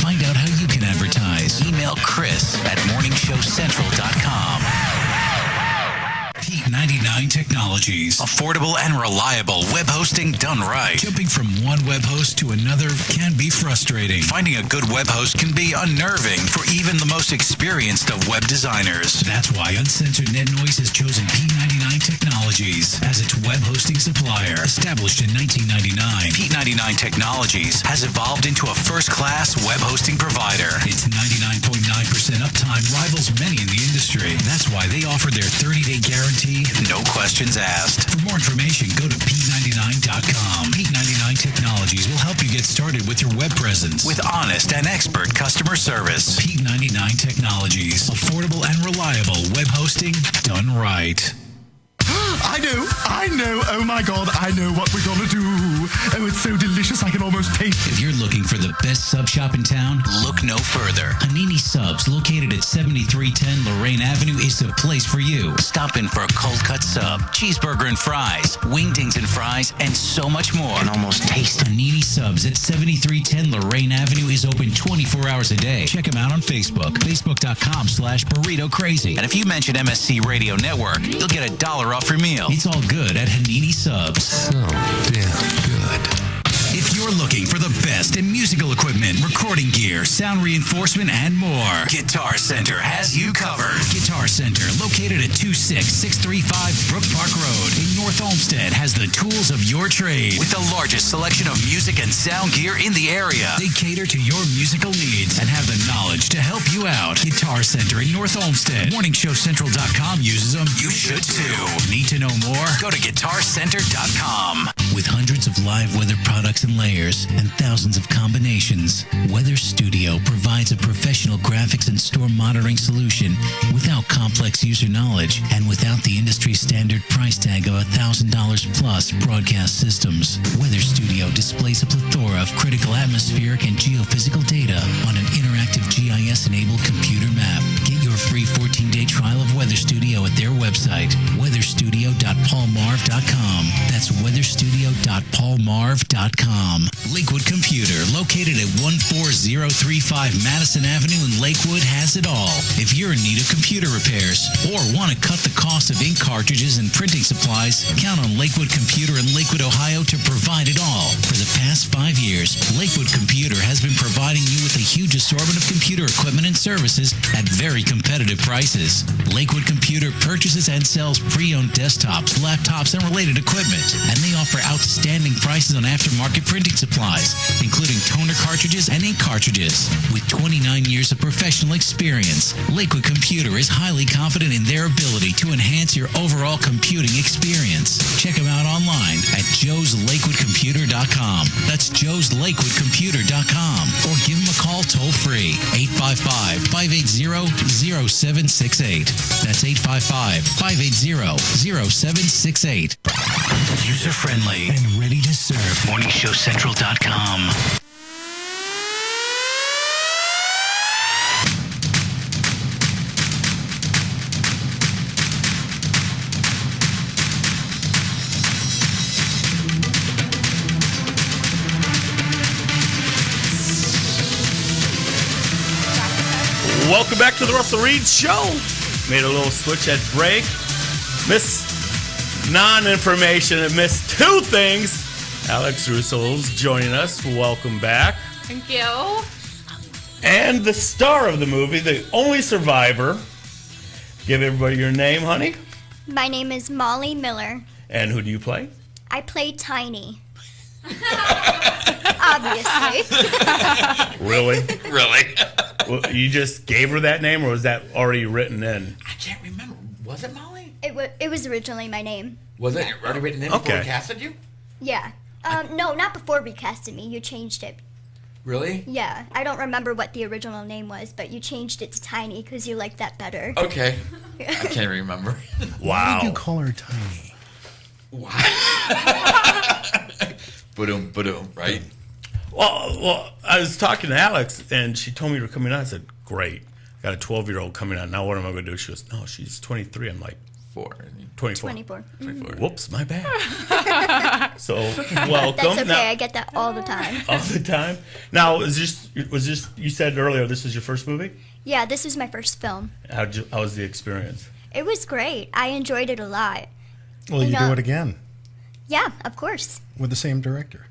Find out how you can advertise. Email Chris at morningshowcentral.com. Heat 99 Technologies. Affordable and reliable web hosting done right. Jumping from one web host to another can be frustrating. Finding a good web host can be unnerving for even the most experienced of web designers. That's why Uncensored Net Noise has chosen P99 Technologies as its web hosting supplier. Established in 1999, P99 Technologies has evolved into a first-class web hosting provider. Its 99.9% uptime rivals many in the industry. That's why they offer their 30-day guarantee, no questions asked. For more information, go to P99.com. P99 Technologies will help you get started with your web presence with honest and expert customer service. P99 Technologies. Affordable and reliable web hosting done right. I know, oh my God, I know what we're gonna do. Oh, it's so delicious, I can almost taste it. If you're looking for the best sub shop in town, look no further. Hanini Subs, located at 7310 Lorraine Avenue, is the place for you. Stop in for a cold cut sub, cheeseburger and fries, wingdings and fries, and so much more. And almost taste Hanini Subs at 7310 Lorraine Avenue is open 24 hours a day. Check them out on Facebook, facebook.com/burrito crazy. And if you mention MSC Radio Network, you'll get $1 off your meal. It's all good at Hanini Subs. So damn good. If you're looking for the best in musical equipment, recording gear, sound reinforcement, and more, Guitar Center has you covered. Guitar Center, located at 26635 Brook Park Road in North Olmsted, has the tools of your trade with the largest selection of music and sound gear in the area. They cater to your musical needs and have the knowledge to help you out. Guitar Center in North Olmsted. MorningShowCentral.com uses them. You should too. Need to know more? Go to GuitarCenter.com. With hundreds of live weather products and layers and thousands of combinations, Weather Studio provides a professional graphics and store monitoring solution without complex user knowledge and without the industry standard price tag of $1,000 plus broadcast systems. Weather Studio displays a plethora of critical atmospheric and geophysical data on an interactive GIS-enabled computer map. Get your free 14-day trial of Weather Studio at their website, weatherstudio.paulmarv.com. That's weatherstudio.paulmarv.com. Lakewood Computer, located at 14035 Madison Avenue in Lakewood, has it all. If you're in need of computer repairs or want to cut the cost of ink cartridges and printing supplies, count on Lakewood Computer in Lakewood, Ohio to provide it all. For the past 5 years, Lakewood Computer has been providing you with a huge assortment of computer equipment and services at very competitive prices. Lakewood Computer purchases and sells pre-owned desktops, laptops, and related equipment, and they offer outstanding prices on aftermarket printing supplies, including toner cartridges and ink cartridges. With 29 years of professional experience, Lakewood Computer is highly confident in their ability to enhance your overall computing experience. Check them out online at joeslakewoodcomputer.com. That's joeslakewoodcomputer.com. Or give them a call toll-free, 855-580-0768. That's 855-580-0768. User-friendly and ready to serve. MorningShowCentral.com. Welcome back to the Russell Reed Show. Made a little switch at break. Missed non-information and missed two things. Alex Russo's joining us. Welcome back. Thank you. And the star of the movie, the only survivor. Give everybody your name, honey. My name is Molly Miller. And who do you play? I play Tiny. Obviously. Really? Really? Well, you just gave her that name, or was that already written in? I can't remember. Was it Molly? It was originally my name. Was it already written in before we casted you? Yeah. No, not before we casted me. You changed it. Really? Yeah. I don't remember what the original name was, but you changed it to Tiny because you liked that better. Okay. I can't remember. Why did you call her Tiny? Ba-doom, ba-doom, right? Well, I was talking to Alex, and she told me you were coming out. I said, great. Got a 12-year-old coming out. Now what am I going to do? She goes, no, she's 23. I'm like, 24. 24. Whoops, my bad. So, welcome. That's okay. Now, I get that all the time. all the time. Now, was this, you said earlier, this was your first movie? Yeah, this was my first film. How was the experience? It was great. I enjoyed it a lot. Will you do it again? Yeah, of course. With the same director?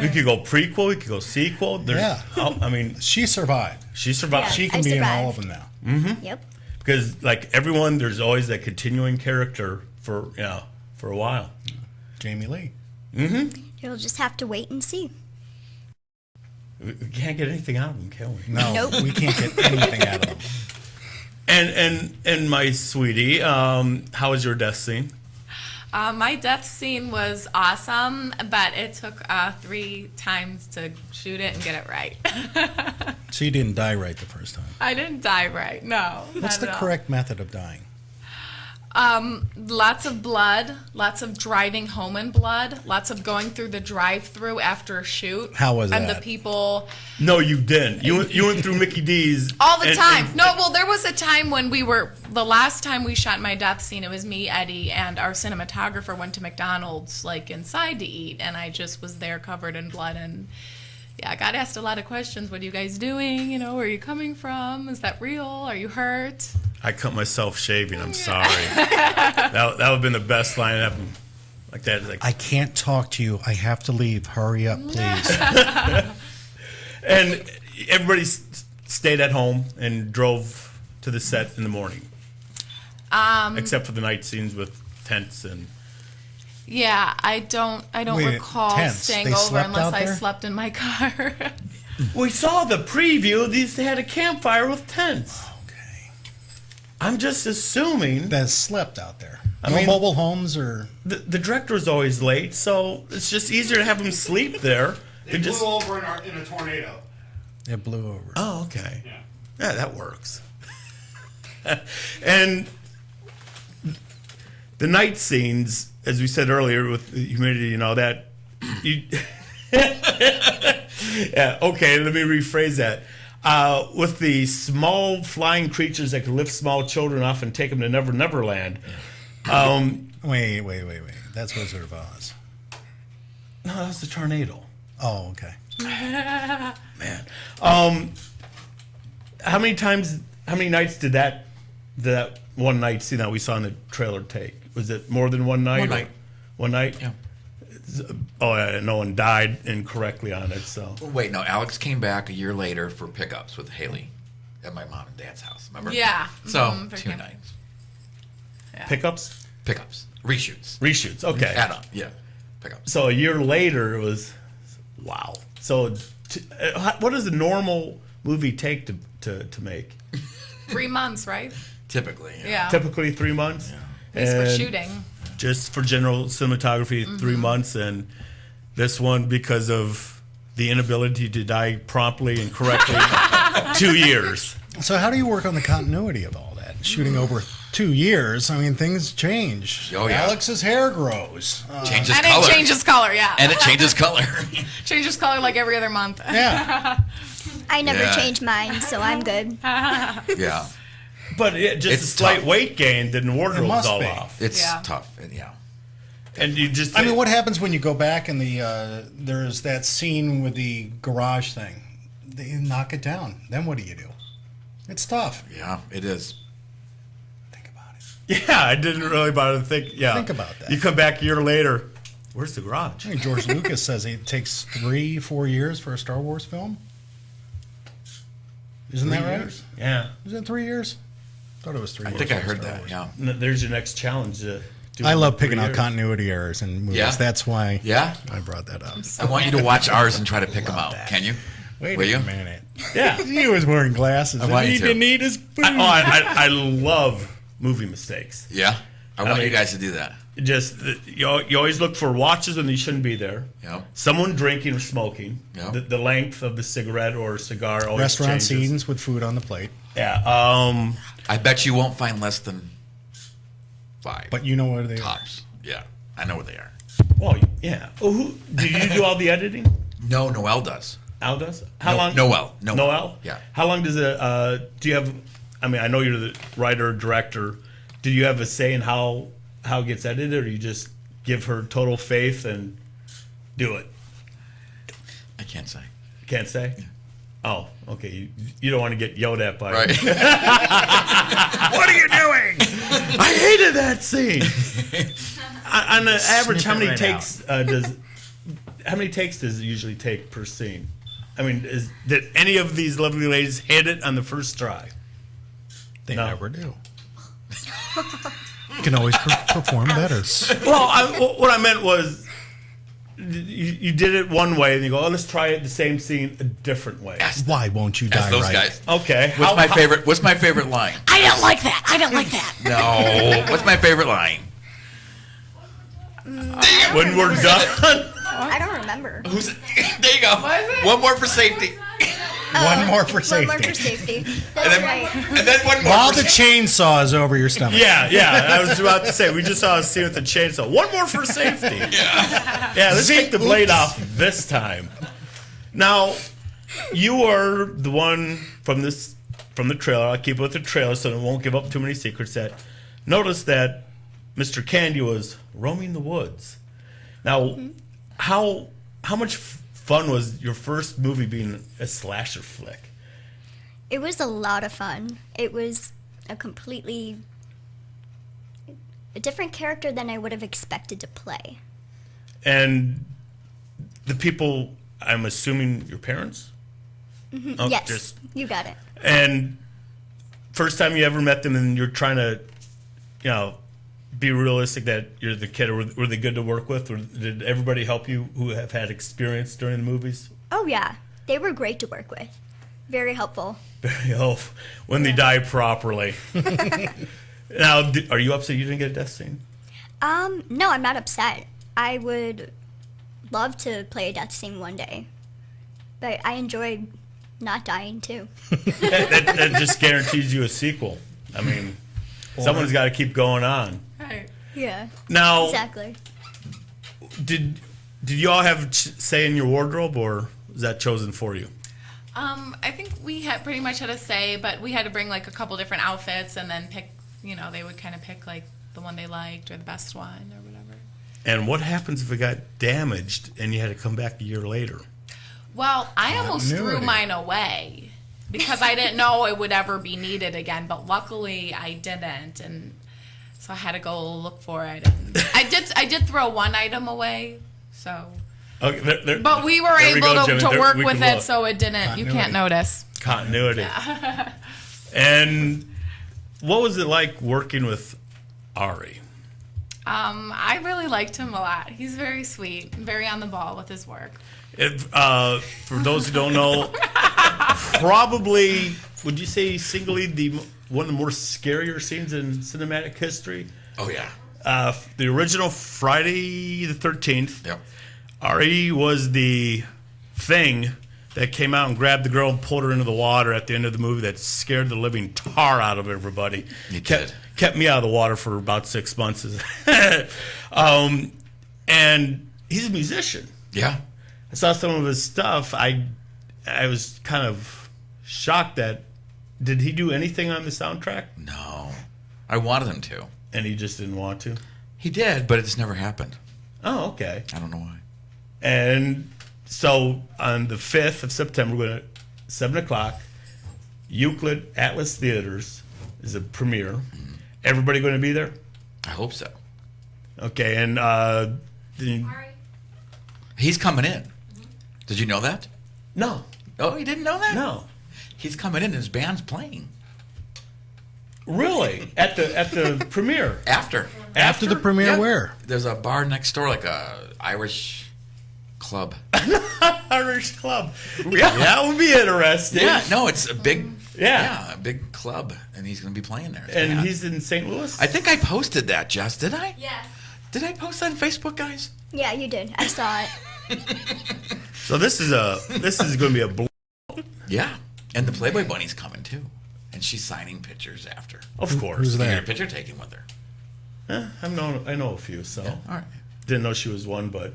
We could go prequel, we could go sequel. Yeah. I mean, she survived. She survived. Yeah, She can I be in survived. all of them now. Mm-hmm. Yep. Because like everyone, there's always that continuing character for a while. Jamie Lee. Mm-hmm. You'll just have to wait and see. We can't get anything out of them, can we? No, Nope. we can't get anything out of them. And my sweetie, how was your death scene? My death scene was awesome, but it took 3 times to shoot it and get it right. So you didn't die right the first time. I didn't die right, no. What's not the at all. correct method of dying? Lots of blood, lots of driving home in blood, lots of going through the drive-through after a shoot. How was and that? the people No, you didn't. You went through Mickey D's all the and- time. and- No, well, there was a time when the last time we shot my death scene, it was me, Eddie, and our cinematographer went to McDonald's, like, inside to eat, and I just was there covered in blood, and yeah, I got asked a lot of questions. What are you guys doing? You know, where are you coming from? Is that real? Are you hurt? I cut myself shaving. I'm sorry. that would have been the best line ever. Like that. Like, I can't talk to you. I have to leave. Hurry up, please. and everybody stayed at home and drove to the set in the morning, except for the night scenes with tents and. Yeah, I don't Wait, recall tents. staying They over slept unless out I there? slept in my car. We saw the preview. They had a campfire with tents. Okay. I'm just assuming That slept out there. I No mean- mobile homes or. the director's always late, so it's just easier to have them sleep there. They blew over in a tornado. It blew over. Oh, okay. Yeah. Yeah, that works. And the night scenes, as we said earlier, with the humidity and all that, you. Yeah. Okay. Let me rephrase that. With the small flying creatures that can lift small children off and take them to Never Never Land. Wait. That's Wizard of Oz. No, that's the tornado. Oh, okay. Man. How many nights did that one night scene that we saw in the trailer take? Was it more than one night? One night. One night? Yeah. Oh, yeah, no one died incorrectly on it, so. Wait, no, Alex came back a year later for pickups with Haley at my mom and dad's house, remember? Yeah. So, for 2 him. nights. Pickups? Pickups. Reshoots. Reshoots, okay. Add up, yeah. Pickups. So a year later, it was, wow. So what does a normal movie take to make? 3 months, right? Typically, Yeah. Typically 3 months? At least for And shooting. Just for general cinematography, 3 months, and this one, because of the inability to die promptly and correctly, 2 years. So how do you work on the continuity of all that? Shooting over 2 years, I mean, things change. Oh, yeah. Alex's hair grows. Changes And color. it changes color, yeah. And it changes color. Changes color like every other month. Yeah. I never Yeah. change mine, so I'm good. Yeah. But just It's a slight tough. weight gain, then the wardrobe's must all be. off. It's Yeah. tough, yeah. And you just... I mean, what happens when you go back and there's that scene with the garage thing? They knock it down. Then what do you do? It's tough. Yeah, it is. Think about it. Yeah, I didn't really bother to think. Yeah, Think about that. You come back a year later. Where's the garage? I mean, George Lucas says it takes 3-4 years for a Star Wars film. Isn't that right? Years? Yeah. Is it 3 years? I thought it was 3 I years. think I for heard Star that, Wars. yeah. There's your next challenge. To do I it love in picking 3 out years. continuity errors in movies. Yeah? That's why Yeah? I brought that up. I want you to watch ours and try to pick them out. Can you? Wait Will a you? minute. Yeah. He was wearing glasses. I want he you to. didn't eat his food. I love movie mistakes. Yeah? I want mean, you guys to do that. Just you always look for watches when you shouldn't be there. Yep. Someone drinking or smoking. Yep. The length of the cigarette or cigar always Restaurant changes. scenes with food on the plate. Yeah. I bet you won't find less than 5. But you know where they tops. Yeah, I know where they are. Well, yeah. Oh, do you do all the editing? No, Noel does. Al does? How long? Noel. Yeah. How long does it? Do you have? I mean, I know you're the writer director. Do you have a say in how it gets edited, or you just give her total faith and do it? I can't say. Can't say. Yeah. Oh, okay. You don't want to get yelled at by. Right. What are you doing? I hated that scene. On the average, how many takes does it usually take per scene? I mean, did any of these lovely ladies hit it on the first try? They never do. You can always perform better. Well, what I meant was, you did it one way, and you go, "Oh, let's try it the same scene a different way." Why won't you That's die those right? guys. Okay. What's my favorite line? I don't like that. I don't like that. No. What's my favorite line? When we're done. I don't remember. There you go. What is it? One more for safety. One more for safety. One more for safety. That's right. And then one more While for the chainsaw is over your stomach. Yeah. I was about to say, we just saw a scene with the chainsaw. One more for safety. Yeah, let's take the blade off this time. Now, you are the one from the trailer. I'll keep it with the trailer so it won't give up too many secrets. That notice that Mr. Candy was roaming the woods. Now, how much fun was your first movie being a slasher flick? It was a lot of fun. It was a different character than I would have expected to play. And the people, I'm assuming your parents? Mm-hmm. Oh, Yes, you got it. And first time you ever met them, and you're trying to, be realistic that you're the kid, or were they good to work with? Or did everybody help you who have had experience during the movies? Oh yeah, they were great to work with. Very helpful. Very helpful when they die properly. Now, are you upset you didn't get a death scene? No, I'm not upset. I would love to play a death scene one day, but I enjoyed not dying too. that just guarantees you a sequel. I mean, someone's got to keep going on. Right. Yeah. Now, Exactly. did you all have say in your wardrobe, or was that chosen for you? I think we had pretty much had a say, but we had to bring like a couple different outfits and then pick. They would kind of pick like the one they liked or the best one or whatever. And what happens if it got damaged and you had to come back a year later? Well, I almost threw mine away because I didn't know it would ever be needed again. But luckily, I didn't, and so I had to go look for it. And I did throw one item away, so. Okay, but we were able to work with it, so it didn't. Continuity. You can't notice. Continuity. Yeah. And what was it like working with Ari? I really liked him a lot. He's very sweet, very on the ball with his work. For those who don't know, probably, would you say singly one of the more scarier scenes in cinematic history? Oh, yeah. The original Friday the 13th. Yep. Ari was the thing that came out and grabbed the girl and pulled her into the water at the end of the movie that scared the living tar out of everybody. Kept me out of the water for about 6 months. And he's a musician. Yeah. I saw some of his stuff. I was kind of shocked that, did he do anything on the soundtrack? No. I wanted him to. And he just didn't want to? He did, but it just never happened. Oh, okay. I don't know why. And so on the 5th of September, we're going to 7 o'clock, Euclid Atlas Theaters is a premiere. Mm-hmm. Everybody going to be there? I hope so. Okay, and he's coming in. Mm-hmm. Did you know that? No. Oh, you didn't know that? No. He's coming in and his band's playing. Really? At the premiere? After the premiere, yeah. Where? There's a bar next door, like a Irish club. Irish club. Yeah, that would be interesting. Yeah, no, it's a big, yeah, a big club, and he's going to be playing there. And he's in St. Louis? I think I posted that, Jess. Did I? Yes. Did I post that on Facebook, guys? Yeah, you did. I saw it. So this is going to be a blow. Yeah, and the Playboy Bunny's coming too, and she's signing pictures after. Of course. Who's You that? get a picture taken with her. I know a few, so. Yeah, all right. Didn't know she was one, but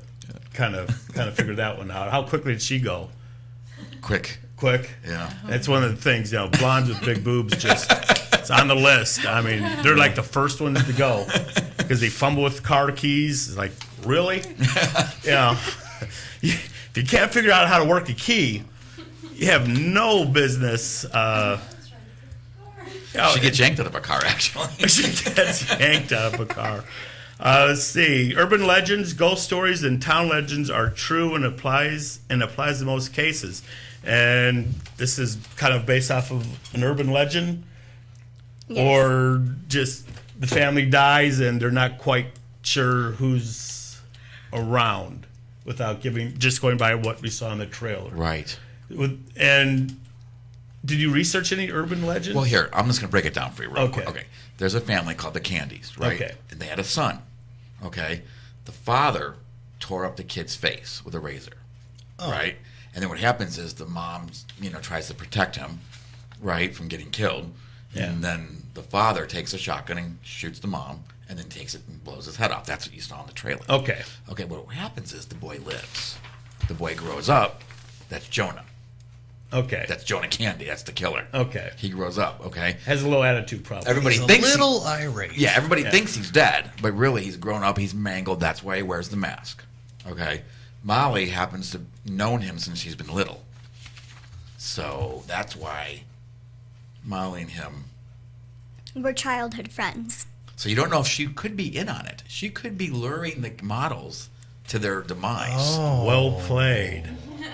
kind of figured that one out. How quickly did she go? Quick. Yeah. That's one of the things, blondes with big boobs it's on the list. I mean, they're like the first ones to go because they fumble with car keys. It's like, really? If you can't figure out how to work a key, you have no business. She gets yanked out of a car, actually. She gets yanked out of a car. Let's see. Urban legends, ghost stories, and town legends are true and applies in most cases. And this is kind of based off of an urban legend, or just the family dies and they're not quite sure who's around. without just going by what we saw in the trailer. Right. And did you research any urban legends? Well, here, I'm just going to break it down for you real quick. Okay. Okay. There's a family called the Candies, right? Okay. And they had a son. Okay. The father tore up the kid's face with a razor. Oh. Right? And then what happens is the mom, tries to protect him, right, from getting killed. Yeah. And then the father takes a shotgun and shoots the mom, and then takes it and blows his head off. That's what you saw in the trailer. Okay. Okay, what happens is the boy lives. The boy grows up. That's Jonah. Okay. That's Jonah Candy. That's the killer. Okay. He grows up, okay? Has a little attitude problem. Everybody He's thinks a little irate. Yeah, everybody thinks he's dead, but really he's grown up, he's mangled, that's why he wears the mask. Okay? Molly happens to known him since she's been little. So that's why Molly and him. We're childhood friends. So you don't know if she could be in on it. She could be luring the models to their demise. Oh. Well played.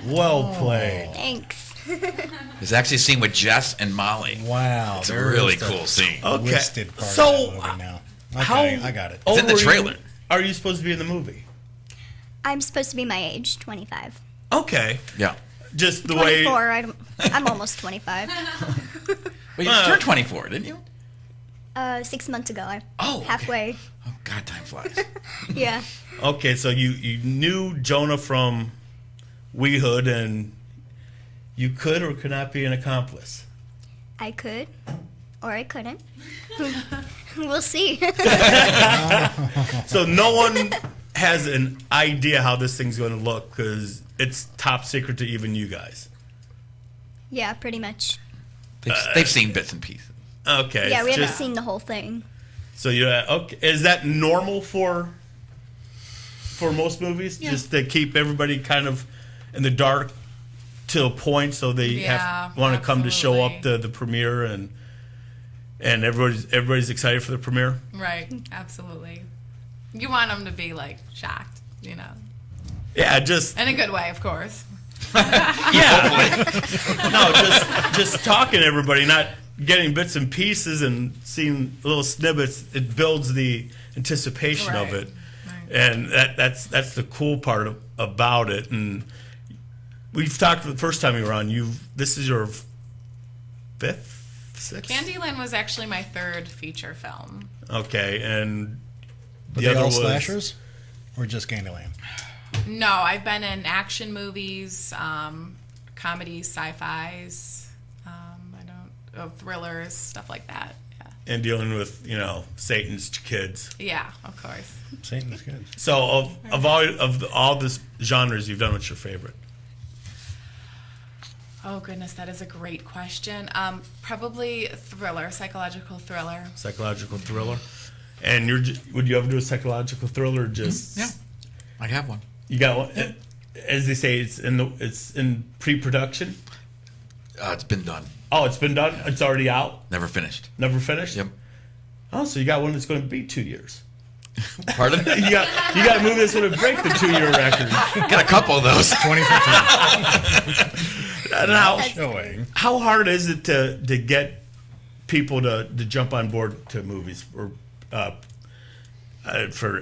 Well played. Thanks. There's actually a scene with Jess and Molly. Wow. It's a really cool scene. Okay. Twisted part So, of the movie now. Okay, I got it. It's in the old were you- trailer. Are you supposed to be in the movie? I'm supposed to be my age, 25. Okay. Yeah. Just the 24. way. I'm almost 25. Well, you turned 24, didn't you? 6 months ago. Oh, okay. Halfway. Oh, God, time flies. Yeah. Okay, so you knew Jonah from Wee Hood, and you could or could not be an accomplice. I could, or I couldn't. We'll see. So no one has an idea how this thing's going to look because it's top secret to even you guys. Yeah, pretty much. They've seen bits and pieces. Okay. Yeah, we haven't just- seen the whole thing. So okay, is that normal for most movies? Yeah. Just to keep everybody kind of in the dark to a point, so they want to come to show up the premiere and everybody's excited for the premiere. Right, absolutely. You want them to be like shocked, Yeah, just in a good way, of course. yeah. No, just talking to everybody, not getting bits and pieces and seeing little snippets. It builds the anticipation of it, and that's the cool part about it. And we've talked the first time you were on. This is your fifth, sixth. Candyland was actually my third feature film. Okay, and But the they other all was slashers, or just Candyland? No, I've been in action movies, comedies, sci-fis, thrillers, stuff like that. Yeah. and dealing with Satan's kids. Yeah, of course. Satan's kids. So of all this genres you've done, what's your favorite? Oh goodness, that is a great question. Probably thriller, psychological thriller. Psychological thriller. And would you ever do a psychological thriller? Or just Yeah, I have one. You got one. As they say, it's in pre-production. It's been done. Oh, it's been done. It's already out. Never finished. Never finished. Yep. Oh, so you got one that's going to be 2 years. Pardon? you got a movie that's going to break the 2-year record. Got a couple of those. 2015. Now, showing. How hard is it to get people to jump on board to movies for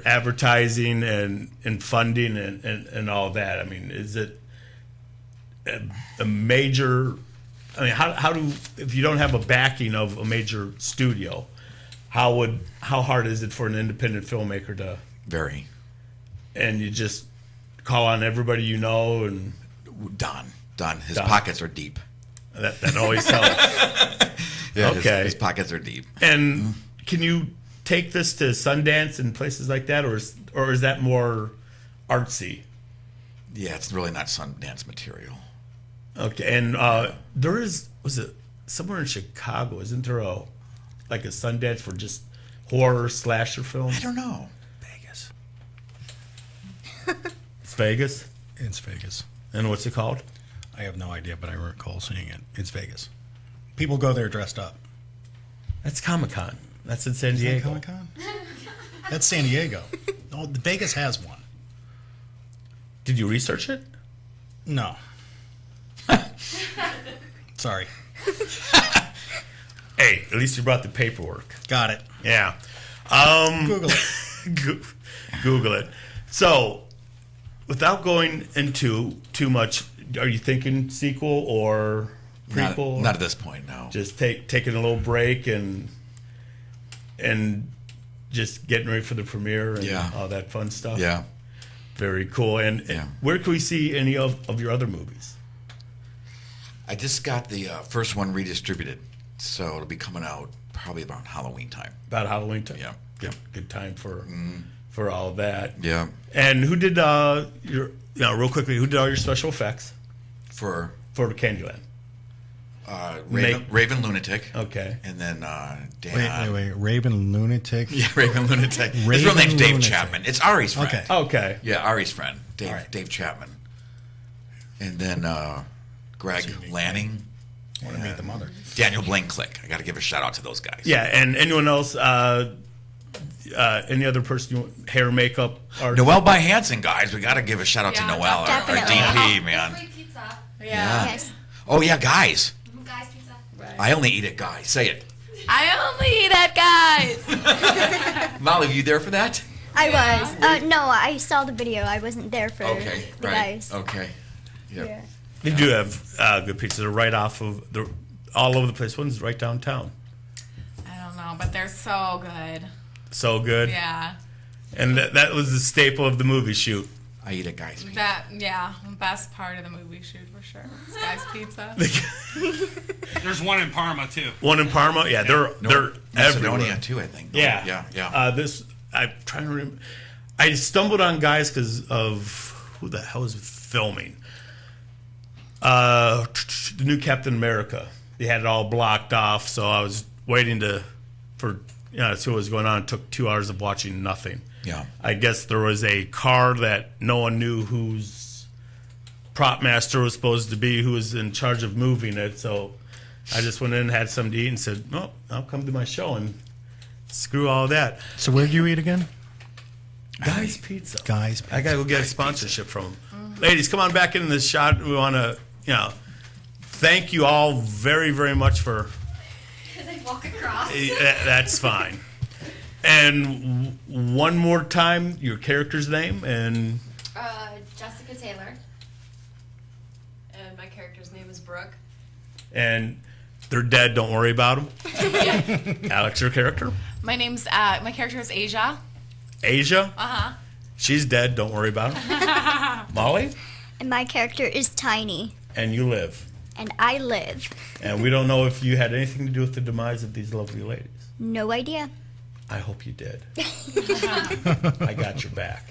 advertising and funding and all that? I mean, is it a major? I mean, how do, if you don't have a backing of a major studio, how hard is it for an independent filmmaker to? Very. And you just call on everybody you know and Don. His pockets are deep. That always helps. Yeah, okay. His pockets are deep. And can you take this to Sundance and places like that, or is that more artsy? Yeah, it's really not Sundance material. Okay, and was it somewhere in Chicago? Isn't there a Sundance for just horror slasher films? I don't know. Vegas. It's Vegas? It's Vegas. And what's it called? I have no idea, but I recall seeing it. It's Vegas. People go there dressed up. That's Comic-Con. That's in San Diego. Comic-Con? That's San Diego. Oh, Vegas has one. Did you research it? No. Sorry. Hey, at least you brought the paperwork. Got it. Yeah. Google it. Google it. So, without going into too much, are you thinking sequel or prequel? Not at this point, no. Just taking a little break and just getting ready for the premiere and all that fun stuff. Yeah. Very cool. And where can we see any of your other movies? I just got the first one redistributed, so it'll be coming out probably about Halloween time. About Halloween time. Yeah. Good time for all of that. Yeah. And who did real quickly, who did all your special effects For Candyland? Raven Lunatic. Okay. And then Dan. Wait. Raven Lunatic? Yeah, Raven Lunatic. His real Raven name's Dave Lunatic. Chapman. It's Ari's friend. Okay. Yeah, Ari's friend. Dave, All right. Dave Chapman. And then Greg Lanning. I want to meet the mother. Daniel Blaine-Click. I got to give a shout out to those guys. Yeah, and anyone else, any other person, you want, hair, makeup, art? Noelle by Hanson, guys. We got to give a shout out to Yeah, Noelle, our definitely. DP, man. Free pizza. Yeah. Yes. Oh, yeah, guys. Guys pizza. I only eat at Guys. Say it. I only eat at Guys. Molly, were you there for that? I was. No, I saw the video. I wasn't there for the guys. Okay. Yep. Yeah. They do have good pizzas. They're right off of, they're all over the place. One's right downtown. I don't know, but they're so good. So good. Yeah. And that was the staple of the movie shoot. I eat at Guys. Best part of the movie shoot for sure. It's Guys Pizza. There's one in Parma too. One in Parma? Yeah, they're Macedonia everywhere. too, I think. Yeah. I'm trying to remember. I stumbled on Guys because of who the hell was filming? The new Captain America. They had it all blocked off, so I was waiting to see what was going on. It took 2 hours of watching nothing. Yeah. I guess there was a car that no one knew whose prop master was supposed to be, who was in charge of moving it. So I just went in and had something to eat and said, "No, I'll come to my show and screw all that." So where do you eat again? Guys Pizza. Guys Pizza. I gotta go get a sponsorship from them. Ladies, come on back into this shot. We want to, thank you all very, very much for. Because I walk across. That's fine. And one more time, your character's name and. Jessica Taylor. And my character's name is Brooke. And they're dead. Don't worry about them. Alex, your character. My character is Asia. Asia. Uh-huh. She's dead. Don't worry about her. Molly. And my character is Tiny. And you live. And I live. And we don't know if you had anything to do with the demise of these lovely ladies. No idea. I hope you did. I got your back.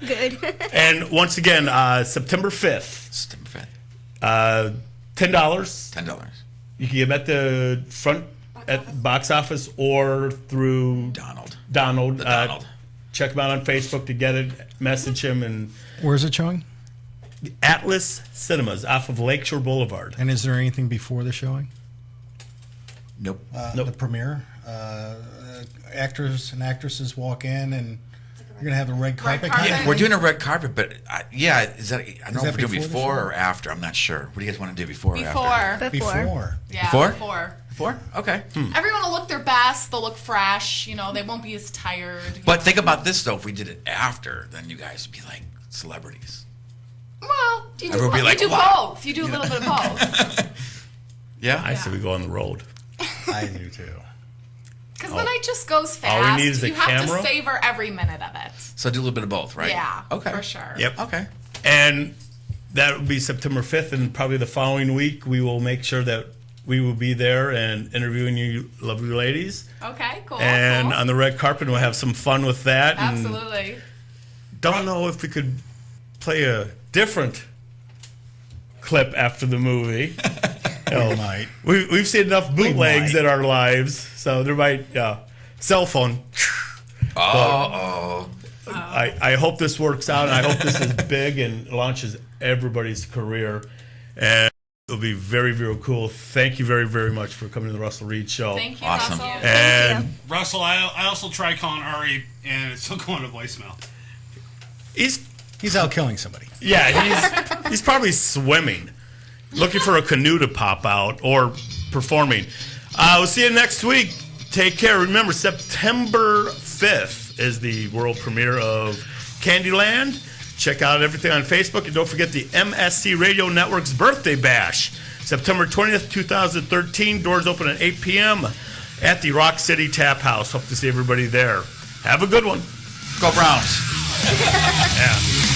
Good. And once again, September 5th. September 5th. $10. $10. You can get them at the front at the box office or through Donald. Donald. Check him out on Facebook to get it. Message him and. Where's it showing? Atlas Cinemas off of Lakeshore Boulevard. And is there anything before the showing? Nope. The premiere. Actors and actresses walk in, and you're gonna have the red carpet. Yeah, we're doing a red carpet, but is that? I don't know if we're doing before the before show? or after. I'm not sure. What do you guys want to do before or Before. after? Before. Yeah, Before? before. Before? Okay. Everyone will look their best. They'll look fresh. They won't be as tired. But think about this though. If we did it after, then you guys would be like celebrities. Well, you do, Everyone will be like, you do wow. both. You do a little bit of both. Yeah. I say we go on the road. I do too. Because the night just goes fast. All we need is a you have camera. to savor every minute of it. So do a little bit of both, right? Yeah. Okay. For sure. Yep. Okay. And that will be September 5th, and probably the following week we will make sure that we will be there and interviewing you lovely ladies. Okay, cool. And cool. on the red carpet, we'll have some fun with that. Absolutely. And don't know if we could play a different clip after the movie. We might. We've seen enough bootlegs in our lives, so there might cell phone. I hope this works out, and I hope this is big and launches everybody's career, and it'll be very, very cool. Thank you very, very much for coming to the Russell Reed Show. Thank you, Awesome. Russell. And Russell, I also tried calling Ari, and it's still going to voicemail. He's out killing somebody. Yeah, he's probably swimming, looking for a canoe to pop out or performing. We'll see you next week. Take care. Remember, September 5th is the world premiere of Candyland. Check out everything on Facebook, and don't forget the MSC Radio Network's birthday bash, September 20th, 2013. Doors open at 8 p.m. at the Rock City Tap House. Hope to see everybody there. Have a good one. Go Browns. Yeah.